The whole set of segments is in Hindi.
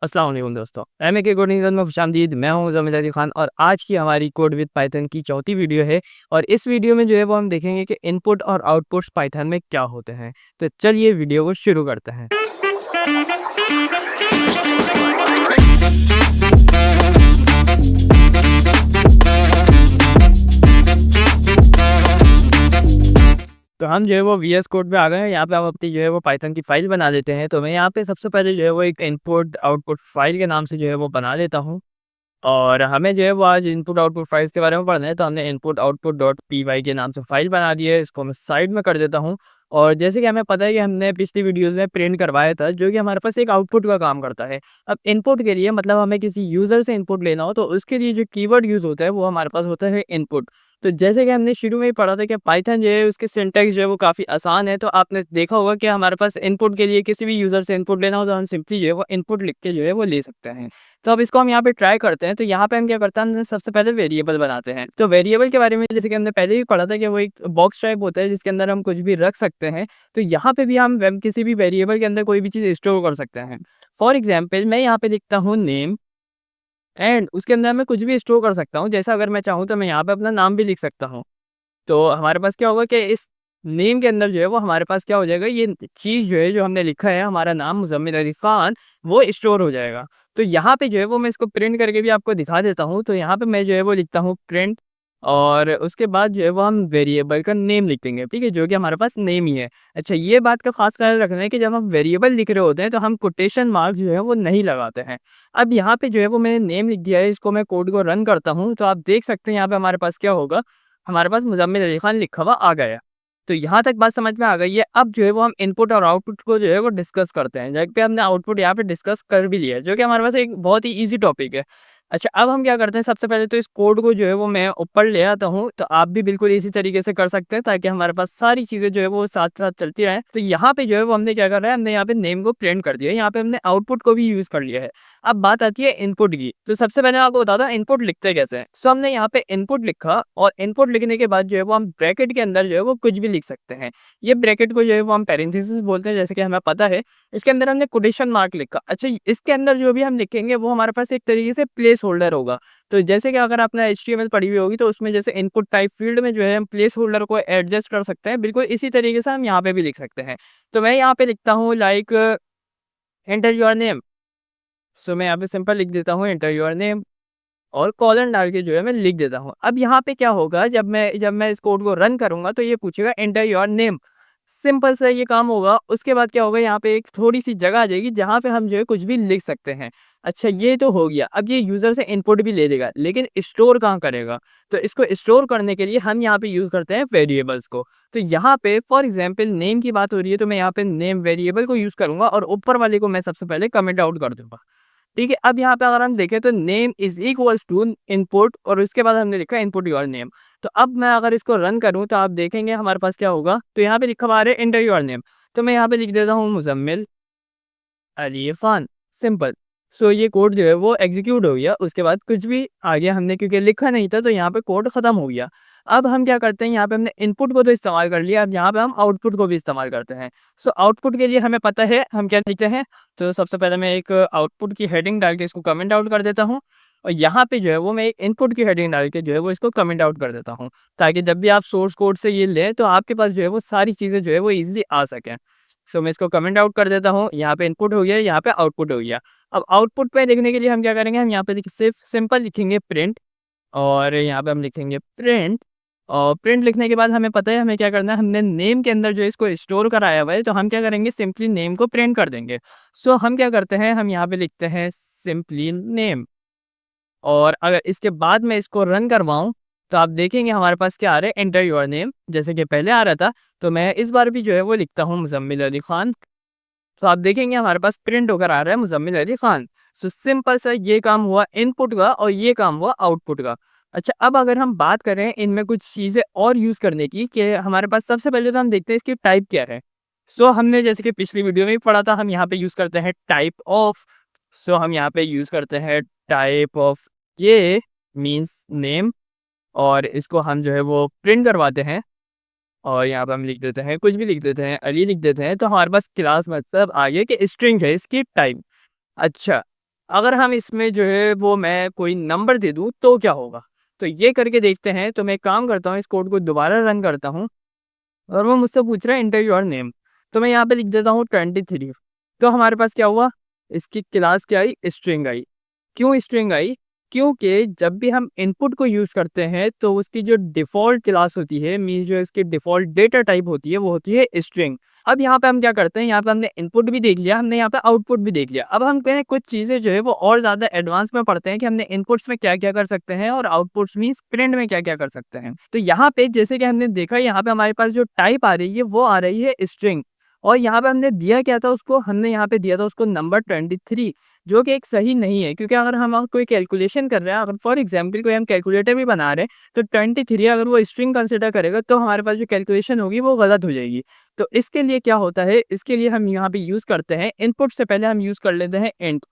अस्सलाम वालेकुम दोस्तों, एमएके कोडिंग में खुशामदीद। मैं हूं ज़मीर अली खान और आज की हमारी कोड विद पाइथन की चौथी वीडियो है। और इस वीडियो में जो है वो हम देखेंगे कि इनपुट और आउटपुट्स पाइथन में क्या होते हैं। तो चलिए वीडियो को शुरू करते हैं। तो हम जो है वो वीएस कोड पे आ गए हैं। यहाँ पे हम अपनी जो है वो पाइथन की फाइल बना लेते हैं। तो मैं यहाँ पे सबसे पहले जो है वो एक इनपुट आउटपुट फाइल के नाम से जो है वो बना लेता हूँ। और हमें जो है वो आज इनपुट आउटपुट फाइल्स के बारे में पढ़ना है। तो हमने input output dot P Y के नाम से फाइल बना दी है। इसको मैं साइड में कर देता हूँ। और जैसे कि हमें पता है कि हमने पिछली वीडियोस में प्रिंट करवाया था, जो कि हमारे पास एक आउटपुट का काम करता है। अब इनपुट के लिए मतलब हमें किसी यूज़र से इनपुट लेना हो तो उसके लिए जो कीवर्ड यूज़ होता है वो हमारे पास होता है इनपुट। तो जैसे कि हमने शुरू में ही पढ़ा था कि पाइथन जो है उसके सिंटैक्स जो है वो काफ़ी आसान है। तो आपने देखा होगा कि हमारे पास इनपुट के लिए किसी भी यूज़र से इनपुट लेना हो तो हम सिंपली जो है वो इनपुट लिख के जो है वो ले सकते हैं। तो अब इसको हम यहाँ पे ट्राई करते हैं। तो यहाँ पे हम क्या करते हैं, हम सबसे पहले वेरिएबल बनाते हैं। तो वेरिएबल के बारे में जैसे कि हमने पहले भी पढ़ा था कि वो एक बॉक्स टाइप होता है जिसके अंदर हम कुछ भी रख सकते हैं। तो यहाँ पे भी हम किसी भी वेरिएबल के अंदर कोई भी चीज़ स्टोर कर सकते हैं। फॉर एग्जाम्पल मैं यहाँ पे लिखता हूँ नेम एंड उसके अंदर मैं कुछ भी स्टोर कर सकता हूँ। जैसा अगर मैं चाहूँ तो मैं यहाँ पे अपना नाम भी लिख सकता हूँ। तो हमारे पास क्या होगा कि इस नेम के अंदर जो है वो हमारे पास क्या हो जाएगा, ये चीज़ जो है जो हमने लिखा है हमारा नाम मुज़म्मिल अली खान, वो स्टोर हो जाएगा। तो यहाँ पे जो है वो मैं इसको प्रिंट करके भी आपको दिखा देता हूँ। तो यहाँ पे मैं जो है वो लिखता हूँ प्रिंट और उसके बाद जो है वो हम वेरिएबल का नेम लिख देंगे, ठीक है, जो कि हमारे पास नेम ही है। अच्छा, ये बात का खास ख्याल रखना है कि जब हम वेरिएबल लिख रहे होते हैं तो हम कोटेशन मार्क जो है वो नहीं लगाते हैं। अब यहाँ पे जो है वो मैंने नेम लिख दिया है। इसको मैं कोड को रन करता हूँ तो आप देख सकते हैं यहाँ पे हमारे पास क्या होगा, हमारे पास मुज़म्मिल अली खान लिखा हुआ आ गया। तो यहाँ तक बात समझ में आ गई है। अब जो है वो हम इनपुट और आउटपुट को जो है वो डिस्कस करते हैं। जहाँ पे हमने आउटपुट यहाँ पे डिस्कस कर भी लिया है, जो कि हमारे पास एक बहुत ही ईज़ी टॉपिक है। अच्छा, अब हम क्या करते हैं, सबसे पहले तो इस कोड को जो है वो मैं ऊपर ले आता हूँ। तो आप भी बिल्कुल इसी तरीके से कर सकते हैं ताकि हमारे पास सारी चीज़ें जो है वो साथ-साथ चलती रहें। तो यहाँ पे जो है वो हमने क्या करा है, हमने यहाँ पे नेम को प्रिंट कर दिया है। यहाँ पे हमने आउटपुट को भी यूज़ कर लिया है। अब बात आती है इनपुट की। तो सबसे पहले मैं आपको बताता हूँ इनपुट लिखते कैसे हैं। सो हमने यहाँ पे इनपुट लिखा और इनपुट लिखने के बाद जो है वो हम ब्रैकेट के अंदर जो है वो कुछ भी लिख सकते हैं। ये ब्रैकेट को जो है वो हम पैरेंथेसिस बोलते हैं, जैसे कि हमें पता है। इसके अंदर हमने कोटेशन मार्क लिखा। अच्छा, इसके अंदर जो भी हम लिखेंगे वो हमारे पास एक तरीके से प्लेस होल्डर होगा। तो जैसे कि अगर आपने एचटीएमएल पढ़ी हुई होगी तो उसमें जैसे इनपुट टाइप फील्ड में जो है हम प्लेस होल्डर को एडजस्ट कर सकते हैं, बिल्कुल इसी तरीके से हम यहाँ पे भी लिख सकते हैं। तो मैं यहाँ पे लिखता हूँ लाइक एंटर योर नेम। सो मैं यहाँ पे सिंपल लिख देता हूँ एंटर योर नेम और कॉलन डाल के जो है मैं लिख देता हूँ। अब यहाँ पे क्या होगा, जब मैं इस कोड को रन करूँगा तो ये पूछेगा एंटर योर नेम। सिंपल सा ये काम होगा। उसके बाद क्या होगा, यहाँ पे एक थोड़ी-सी जगह आ जाएगी जहाँ पे हम जो है कुछ भी लिख सकते हैं। अच्छा, ये तो हो गया। अब ये यूज़र से इनपुट भी ले लेगा, लेकिन स्टोर कहाँ करेगा? तो इसको स्टोर करने के लिए हम यहाँ पे यूज़ करते हैं वेरिएबल्स को। तो यहाँ पे फॉर एग्ज़ाम्पल नेम की बात हो रही है तो मैं यहाँ पे नेम वेरिएबल को यूज़ करूँगा और ऊपर वाले को मैं सबसे पहले कमेंट आउट कर दूँगा। ठीक है, अब यहाँ पे अगर हम देखें तो name is equals to input और उसके बाद हमने लिखा इनपुट योर नेम। तो अब मैं अगर इसको रन करूँ तो आप देखेंगे हमारे पास क्या होगा, तो यहाँ पे लिखा हुआ आ रहा है एंटर योर नेम। तो मैं यहाँ पे लिख देता हूँ मुज़म्मिल अली खान, सिंपल। सो ये कोड जो है वो एग्जीक्यूट हो गया। उसके बाद कुछ भी आगे हमने क्योंकि लिखा नहीं था तो यहाँ पे कोड ख़त्म हो गया। अब हम क्या करते हैं, यहाँ पे हमने इनपुट को तो इस्तेमाल कर लिया, अब यहाँ पे हम आउटपुट को भी इस्तेमाल करते हैं। सो आउटपुट के लिए हमें पता है हम क्या लिखते हैं। तो सबसे पहले मैं एक आउटपुट की हेडिंग डाल के इसको कमेंट आउट कर देता हूँ और यहाँ पे जो है वो मैं एक इनपुट की हेडिंग डाल के जो है वो इसको कमेंट आउट कर देता हूँ, ताकि जब भी आप सोर्स कोड से ये लें तो आपके पास जो है वो सारी चीज़ें जो है वो ईज़िली आ सकें। सो मैं इसको कमेंट आउट कर देता हूँ। यहाँ पे इनपुट हो गया, यहाँ पे आउटपुट हो गया। अब आउटपुट पे लिखने के लिए हम क्या करेंगे, हम यहाँ पे सिर्फ सिंपल लिखेंगे प्रिंट और यहाँ पे हम लिखेंगे प्रिंट। और प्रिंट लिखने के बाद हमें पता है हमें क्या करना है, हमने नेम के अंदर जो इसको स्टोर कराया हुआ है तो हम क्या करेंगे, सिंपली नेम को प्रिंट कर देंगे। सो हम क्या करते हैं, हम यहाँ पे लिखते हैं सिंपली नेम और अगर इसके बाद मैं इसको रन करवाऊँ तो आप देखेंगे हमारे पास क्या आ रहा है, एंटर योर नेम, जैसे कि पहले आ रहा था। तो मैं इस बार भी जो है वो लिखता हूँ मुज़म्मिल अली खान। तो आप देखेंगे हमारे पास प्रिंट होकर आ रहा है मुज़म्मिल अली खान। सो सिंपल सा ये काम हुआ इनपुट का और ये काम हुआ आउटपुट का। अच्छा, अब अगर हम बात करें इनमें कुछ चीज़ें और यूज़ करने की, कि हमारे पास सबसे पहले तो हम देखते हैं इसकी टाइप क्या है। सो हमने जैसे कि पिछली वीडियो में भी पढ़ा था, हम यहाँ पे यूज़ करते हैं टाइप ऑफ। सो हम यहाँ पे यूज़ करते हैं टाइप ऑफ, ये मीन्स नेम, और इसको हम जो है वो प्रिंट करवाते हैं और यहाँ पे हम लिख देते हैं, कुछ भी लिख देते हैं, अली लिख देते हैं। तो हमारे पास क्लास मतलब आ गया कि स्ट्रिंग है इसकी टाइप। अच्छा, अगर हम इसमें जो है वो मैं कोई नंबर दे दूँ तो क्या होगा? तो ये करके देखते हैं। तो मैं एक काम करता हूँ, इस कोड को दोबारा रन करता हूँ और वो मुझसे पूछ रहा है एंटर योर नेम। तो मैं यहाँ पे लिख देता हूँ 23। तो हमारे पास क्या हुआ? इसकी क्लास क्या आई? स्ट्रिंग आई। क्यों स्ट्रिंग आई? क्योंकि जब भी हम इनपुट को यूज़ करते हैं तो उसकी जो डिफ़ॉल्ट क्लास होती है, मीन्स जो इसकी डिफ़ॉल्ट डेटा टाइप होती है वो होती है स्ट्रिंग। अब यहाँ पे हम क्या करते हैं, यहाँ पे हमने इनपुट भी देख लिया, हमने यहाँ पे आउटपुट भी देख लिया। अब हम कहें कुछ चीज़ें जो है वो और ज़्यादा एडवांस में पढ़ते हैं कि हमने इनपुट्स में क्या-क्या कर सकते हैं और आउटपुट्स मीन्स प्रिंट में क्या-क्या कर सकते हैं। तो यहाँ पे जैसे कि हमने देखा, यहाँ पे हमारे पास जो टाइप आ रही है वो आ रही है स्ट्रिंग, और यहाँ पे हमने दिया क्या था उसको, हमने यहाँ पे दिया था उसको नंबर 23, जो कि एक सही नहीं है। क्योंकि अगर हम कोई कैलकुलेशन कर रहे हैं, अगर फॉर एग्जांपल कोई हम कैलकुलेटर भी बना रहे हैं, तो 23 अगर वो स्ट्रिंग कंसिडर करेगा तो हमारे पास जो कैलकुलेशन होगी वो गलत हो जाएगी। तो इसके लिए क्या होता है, इसके लिए हम यहाँ पे यूज़ करते हैं, इनपुट से पहले हम यूज़ कर लेते हैं इंट।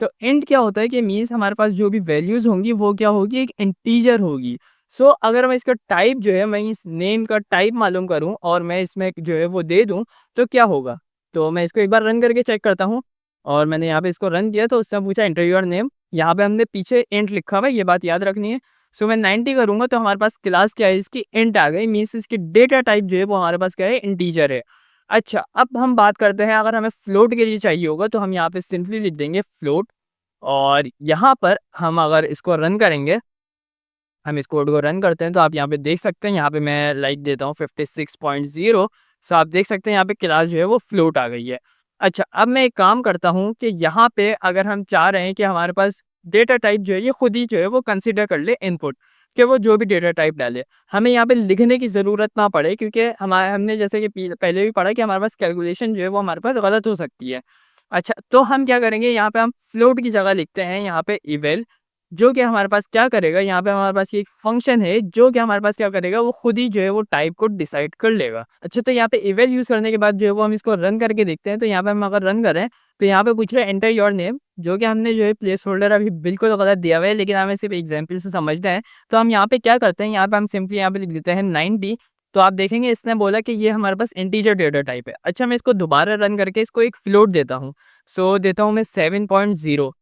तो इंट क्या होता है कि मीन्स हमारे पास जो भी वैल्यूज़ होंगी वो क्या होगी, एक इंटीजर होगी। सो अगर मैं इसका टाइप जो है, मैं इस नेम का टाइप मालूम करूँ और मैं इसमें जो है वो दे दूँ, तो क्या होगा? तो मैं इसको एक बार रन करके चेक करता हूँ, और मैंने यहाँ पे इसको रन किया तो उसने पूछा एंटर योर नेम। यहाँ पे हमने पीछे इंट लिखा हुआ है, ये बात याद रखनी है। सो मैं 90 करूँगा तो हमारे पास क्लास क्या है, इसकी इंट आ गई, मीन्स इसकी डेटा टाइप जो है वो हमारे पास क्या है, इंटीजर है। अच्छा, अब हम बात करते हैं, अगर हमें फ्लोट के लिए चाहिए होगा तो हम यहाँ पे सिंपली लिख देंगे फ्लोट, और यहाँ पर हम अगर इसको रन करेंगे, हम इस कोड को रन करते हैं तो आप यहाँ पे देख सकते हैं, यहाँ पे मैं लाइक देता हूँ 56.0। सो आप देख सकते हैं यहाँ पे क्लास जो है वो फ्लोट आ गई है। अच्छा, अब मैं एक काम करता हूँ कि यहाँ पे अगर हम चाह रहे हैं कि हमारे पास डेटा टाइप जो है ये खुद ही जो है वो कंसीडर कर ले इनपुट, कि वो जो भी डेटा टाइप डाले, हमें यहाँ पे लिखने की ज़रूरत ना पड़े, क्योंकि हमने जैसे कि पहले भी पढ़ा कि हमारे पास कैलकुलेशन जो है वो हमारे पास गलत हो सकती है। अच्छा, तो हम क्या करेंगे, यहाँ पे हम फ्लोट की जगह लिखते हैं यहाँ पे इवेल, जो कि हमारे पास क्या करेगा, यहाँ पे हमारे पास ये एक फंक्शन है जो कि हमारे पास क्या करेगा, वो खुद ही जो है वो टाइप को डिसाइड कर लेगा। अच्छा, तो यहाँ पे इवेल यूज़ करने के बाद जो है वो हम इसको रन करके देखते हैं। तो यहाँ पे हम अगर रन करें तो यहाँ पे पूछ रहा है एंटर योर नेम, जो कि हमने जो है प्लेस होल्डर अभी बिल्कुल गलत दिया हुआ है, लेकिन हमें सिर्फ एग्जाम्पल से समझना है। तो हम यहाँ पे क्या करते हैं, यहाँ पे हम सिंपली यहाँ पे लिख देते हैं 90। तो आप देखेंगे इसने बोला कि ये हमारे पास इंटीजर डेटा टाइप है। अच्छा, मैं इसको दोबारा रन करके इसको एक फ्लोट देता हूँ। सो देता हूँ मैं 7.0।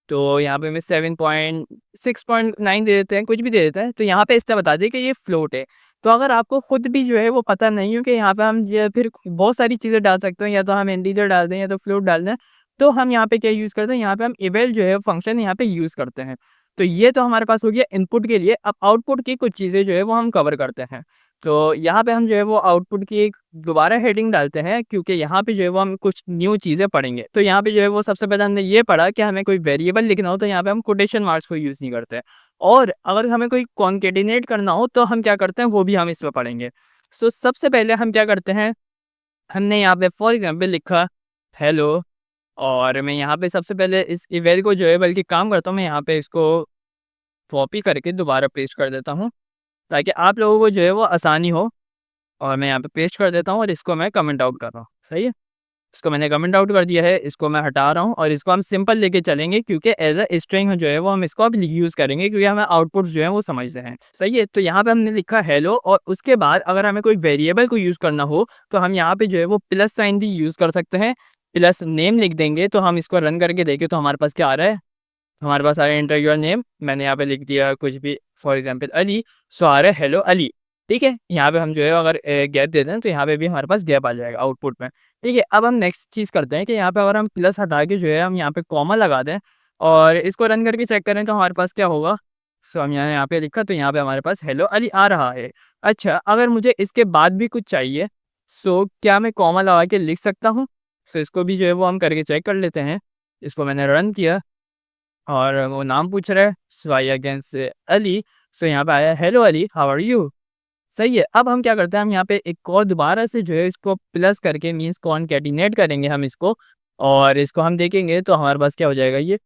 तो यहाँ पे मैं 7.6.9 दे देते हैं, कुछ भी दे देते हैं। तो यहाँ पे इसने बता दिया कि ये फ्लोट है। तो अगर आपको खुद भी जो है वो पता नहीं हो कि यहाँ पे हम ये फिर बहुत सारी चीज़ें डाल सकते हैं, या तो हम इंटीजर डाल दें या तो फ्लोट डाल दें। तो हम यहाँ पे क्या यूज़ करते हैं, यहाँ पे हम इवेल जो है फंक्शन यहाँ पे यूज़ करते हैं। तो ये तो हमारे पास हो गया इनपुट के लिए। अब आउटपुट की कुछ चीज़ें जो है वो हम कवर करते हैं। तो यहाँ पे हम जो है वो आउटपुट की एक दोबारा हेडिंग डालते हैं, क्योंकि यहाँ पे जो है वो हम कुछ न्यू चीज़ें पढ़ेंगे। तो यहाँ पे जो है वो सबसे पहले हमने ये पढ़ा कि हमें कोई वेरिएबल लिखना हो तो यहाँ पे हम कोटेशन मार्क्स को यूज़ नहीं करते, और अगर हमें कोई कॉन्केटिनेट करना हो तो हम क्या करते हैं वो भी हम इसमें पढ़ेंगे। सो सबसे पहले हम क्या करते हैं, हमने यहाँ पे फॉर एग्जाम्पल लिखा हेलो, और मैं यहाँ पे सबसे पहले इस इवेल को जो है, बल्कि काम करता हूँ मैं यहाँ पे इसको कॉपी करके दोबारा पेस्ट कर देता हूँ, ताकि आप लोगों को जो है वो आसानी हो। और मैं यहाँ पे पेस्ट कर देता हूँ और इसको मैं कमेंट आउट कर रहा हूँ, सही है? इसको मैंने कमेंट आउट कर दिया है, इसको मैं हटा रहा हूँ और इसको हम सिंपल लेके चलेंगे, क्योंकि एज़ अ स्ट्रिंग जो है वो हम इसको अब यूज़ करेंगे, क्योंकि हमें आउटपुट्स जो है वो समझते हैं, सही है? तो यहाँ पे हमने लिखा हेलो, और उसके बाद अगर हमें कोई वेरिएबल को यूज़ करना हो तो हम यहाँ पे जो है वो प्लस साइन भी यूज़ कर सकते हैं, प्लस नेम लिख देंगे। तो हम इसको रन करके देखें तो हमारे पास क्या आ रहा है, हमारे पास आ रहा है एंटर योर नेम, मैंने यहाँ पे लिख दिया कुछ भी, फॉर एग्जांपल अली। सो आ रहा है हेलो अली, ठीक है? यहाँ पे हम जो है अगर गैप देते हैं तो यहाँ पे भी हमारे पास गैप आ जाएगा आउटपुट में, ठीक है? अब हम नेक्स्ट चीज़ करते हैं कि यहाँ पे अगर हम प्लस हटा के जो है हम यहाँ पे कॉमा लगा दें और इसको रन करके चेक करें तो हमारे पास क्या होगा। सो हम यहाँ यहाँ पे लिखा तो यहाँ पे हमारे पास हेलो अली आ रहा है। अच्छा, अगर मुझे इसके बाद भी कुछ चाहिए, सो क्या मैं कॉमा लगा के लिख सकता हूँ? सो इसको भी जो है वो हम करके चेक कर लेते हैं। इसको मैंने रन किया और वो नाम पूछ रहा है, सो आई अगेंस्ट अली। सो यहाँ पे आया hello Ali, how are you? सही है। अब हम क्या करते हैं, हम यहाँ पे एक और दोबारा से जो है इसको प्लस करके मीन्स कॉनकैटिनेट करेंगे हम इसको, और इसको हम देखेंगे तो हमारे पास क्या हो जाएगा, ये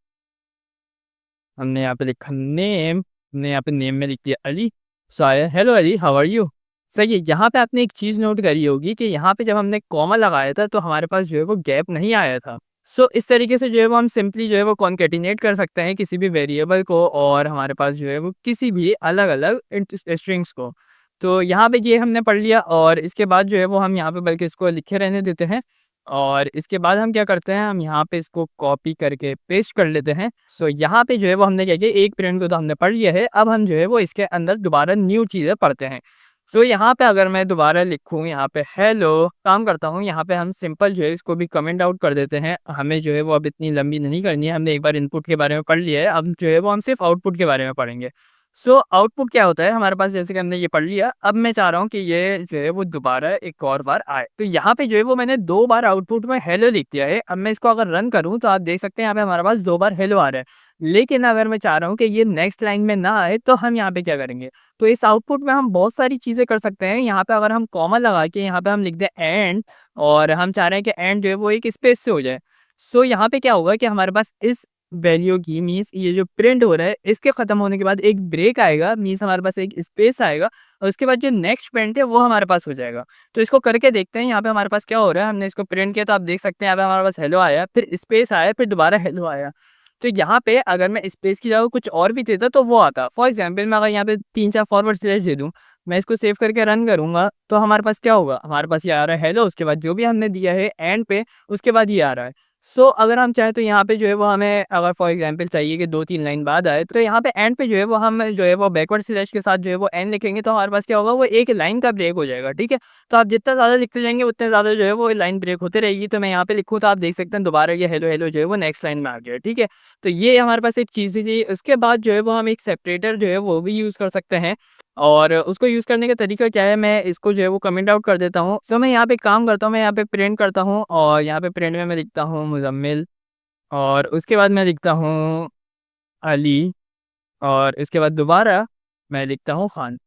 हमने यहाँ पे लिखा नेम, हमने यहाँ पे नेम में लिख दिया अली। सो आया hello Ali, how are you? सही है। यहाँ पे आपने एक चीज़ नोट करी होगी कि यहाँ पे जब हमने कॉमा लगाया था तो हमारे पास जो है वो गैप नहीं आया था। सो इस तरीके से जो है वो हम सिंपली जो है वो कॉन्कैटिनेट कर सकते हैं किसी भी वेरिएबल को, और हमारे पास जो है वो किसी भी अलग-अलग स्ट्रिंग्स को। तो यहाँ पे ये हमने पढ़ लिया, और इसके बाद जो है वो हम यहाँ पे बल्कि इसको लिखे रहने देते हैं। और इसके बाद हम क्या करते हैं, हम यहाँ पे इसको कॉपी करके पेस्ट कर लेते हैं। सो यहाँ पे जो है वो हमने क्या किया, एक प्रिंट को तो हमने पढ़ लिया है, अब हम जो है वो इसके अंदर दोबारा न्यू चीज़ें पढ़ते हैं। सो यहाँ पे अगर मैं दोबारा लिखूँ यहाँ पे हेलो, काम करता हूँ, यहाँ पे हम सिंपल जो है इसको भी कमेंट आउट कर देते हैं। हमें जो है वो अब इतनी लंबी नहीं करनी है, हमने एक बार इनपुट के बारे में पढ़ लिया है, अब जो है वो हम सिर्फ़ आउटपुट के बारे में पढ़ेंगे। सो आउटपुट क्या होता है हमारे पास, जैसे कि हमने ये पढ़ लिया, अब मैं चाह रहा हूँ कि ये जो है वो दोबारा एक और बार आए। तो यहाँ पे जो है वो मैंने 2 बार आउटपुट में हेलो लिख दिया है। अब मैं इसको अगर रन करूँ तो आप देख सकते हैं यहाँ पे हमारे पास 2 बार हेलो आ रहा है। लेकिन अगर मैं चाह रहा हूँ कि ये नेक्स्ट लाइन में ना आए तो हम यहाँ पे क्या करेंगे? तो इस आउटपुट में हम बहुत सारी चीज़ें कर सकते हैं। यहाँ पे अगर हम कॉमा लगा के यहाँ पे हम लिख दें एंड, और हम चाह रहे हैं कि एंड जो है वो एक स्पेस से हो जाए। सो यहाँ पे क्या होगा कि हमारे पास इस वैल्यू की मीन्स ये जो प्रिंट हो रहा है, इसके खत्म होने के बाद एक ब्रेक आएगा, मीन्स हमारे पास एक स्पेस आएगा, और उसके बाद जो नेक्स्ट प्रिंट है वो हमारे पास हो जाएगा। तो इसको करके देखते हैं यहाँ पे हमारे पास क्या हो रहा है। हमने इसको प्रिंट किया तो आप देख सकते हैं यहाँ पे हमारे पास हेलो आया, फिर स्पेस आया, फिर दोबारा हेलो आया। तो यहाँ पे अगर मैं स्पेस की जगह कुछ और भी देता तो वो आता। फॉर एग्जाम्पल मैं अगर यहाँ पे 3-4 फॉरवर्ड स्लैश दे दूँ, मैं इसको सेव करके रन करूँगा तो हमारे पास क्या होगा, हमारे पास ये आ रहा है हेलो, उसके बाद जो भी हमने दिया है एंड पे, उसके बाद ये आ रहा है। सो अगर हम चाहें तो यहाँ पे जो है वो हमें अगर फॉर एग्जांपल चाहिए कि 2-3 लाइन बाद आए, तो यहाँ पे एंड पे जो है वो हम जो है वो बैकवर्ड स्लैश के साथ जो है वो एंड लिखेंगे तो हमारे पास क्या होगा, वो एक लाइन का ब्रेक हो जाएगा, ठीक है? तो आप जितना ज़्यादा लिखते जाएँगे उतने ज़्यादा जो है वो लाइन ब्रेक होते रहेगी। तो मैं यहाँ पे लिखूँ तो आप देख सकते हैं दोबारा ये हेलो, हेलो जो है वो नेक्स्ट लाइन में आ गया, ठीक है? तो ये हमारे पास एक चीज़ थी। उसके बाद जो है वो हम एक सेपरेटर जो है वो भी यूज़ कर सकते हैं, और उसको यूज़ करने का तरीका क्या है, मैं इसको जो है वो कमेंट आउट कर देता हूँ। सो मैं यहाँ पे काम करता हूँ, मैं यहाँ पे प्रिंट करता हूँ, और यहाँ पे प्रिंट में मैं लिखता हूँ मुज़म्मिल, और उसके बाद मैं लिखता हूँ अली, और इसके बाद दोबारा मैं लिखता हूँ खान।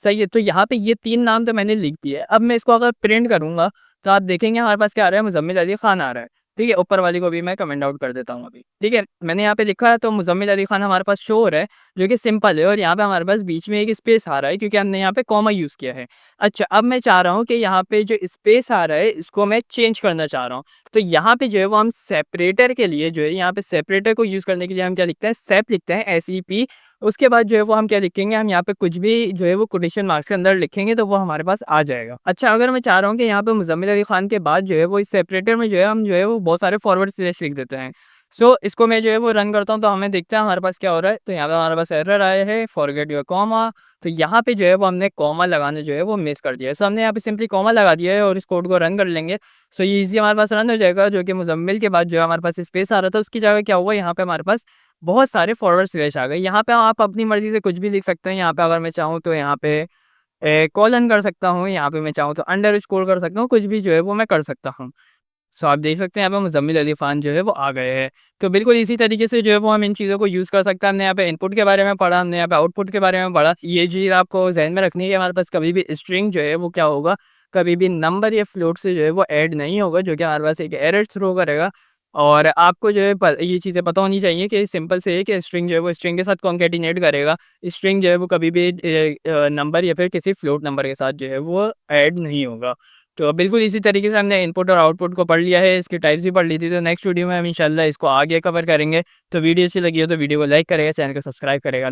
सही है, तो यहाँ पे ये 3 नाम तो मैंने लिख दिए। अब मैं इसको अगर प्रिंट करूँगा, तो आप देखेंगे हमारे पास क्या आ रहा है, मुज़म्मिल अली खान आ रहा है। ठीक है? ऊपर वाली को भी मैं कमेंट आउट कर देता हूँ अभी। ठीक है? मैंने यहाँ पे लिखा है तो मुज़म्मिल अली खान हमारे पास शो हो रहा है, जो कि सिंपल है, और यहाँ पे हमारे पास बीच में एक स्पेस आ रहा है क्योंकि हमने यहाँ पे कॉमा यूज़ किया है। अच्छा, अब मैं चाह रहा हूँ कि यहाँ पे जो स्पेस आ रहा है, इसको मैं चेंज करना चाह रहा हूँ। तो यहाँ पे जो है वो हम सेपरेटर के लिए जो है, यहाँ पे सेपरेटर को यूज़ करने के लिए हम क्या लिखते हैं, सेप लिखते हैं, SEP। उसके बाद जो है वो हम क्या लिखेंगे, हम यहाँ पे कुछ भी जो है वो कोटेशन मार्क्स के अंदर लिखेंगे तो वो हमारे पास आ जाएगा। अच्छा, अगर मैं चाह रहा हूँ कि यहाँ पे मुज़म्मिल अली खान के बाद जो है वो इस सेपरेटर में जो है हम जो है वो बहुत सारे फॉरवर्ड स्लैश लिख देते हैं। सो इसको मैं जो है वो रन करता हूँ तो हमें देखते हैं हमारे पास क्या हो रहा है। तो यहाँ पे हमारे पास एरर आया है, फॉरगेट योर कॉमा। तो यहाँ पे जो है वो हमने कॉमा लगाना जो है वो मिस कर दिया है। सो हमने यहाँ पे सिंपली कॉमा लगा दिया है और इस कोड को रन कर लेंगे। सो ये ईज़िली हमारे पास रन हो जाएगा, जो कि मुज़म्मिल के बाद जो है हमारे पास स्पेस आ रहा था, उसकी जगह क्या हुआ, यहाँ पे हमारे पास बहुत सारे फॉरवर्ड स्लैश आ गए। यहाँ पे आप अपनी मर्ज़ी से कुछ भी लिख सकते हैं। यहाँ पे अगर मैं चाहूँ तो यहाँ पे कोलन कर सकता हूँ, यहाँ पे मैं चाहूँ तो अंडरस्कोर कर सकता हूँ, कुछ भी जो है वो मैं कर सकता हूँ। सो आप देख सकते हैं यहाँ पे मुज़म्मिल अली खान जो है वो आ गए हैं। तो बिल्कुल इसी तरीके से जो है वो हम इन चीज़ों को यूज़ कर सकते हैं। हमने यहाँ पे इनपुट के बारे में पढ़ा, हमने यहाँ पे आउटपुट के बारे में पढ़ा। ये चीज़ आपको ज़हन में रखनी है कि हमारे पास कभी भी स्ट्रिंग जो है वो क्या होगा, कभी भी नंबर या फ्लोट से जो है वो ऐड नहीं होगा, जो कि हमारे पास एक एरर थ्रो करेगा। और आपको जो है ये चीज़ें पता होनी चाहिए कि सिंपल से है कि स्ट्रिंग जो है वो स्ट्रिंग के साथ कॉन्कैटिनेट करेगा। स्ट्रिंग जो है वो कभी भी नंबर या फिर किसी फ्लोट नंबर के साथ जो है वो ऐड नहीं होगा। तो बिल्कुल इसी तरीके से हमने इनपुट और आउटपुट को पढ़ लिया है, इसकी टाइप्स भी पढ़ ली थी। तो नेक्स्ट वीडियो में हम इंशाल्लाह इसको आगे कवर करेंगे। तो वीडियो अच्छी लगी हो तो वीडियो को लाइक करेगा, चैनल को सब्सक्राइब करेगा।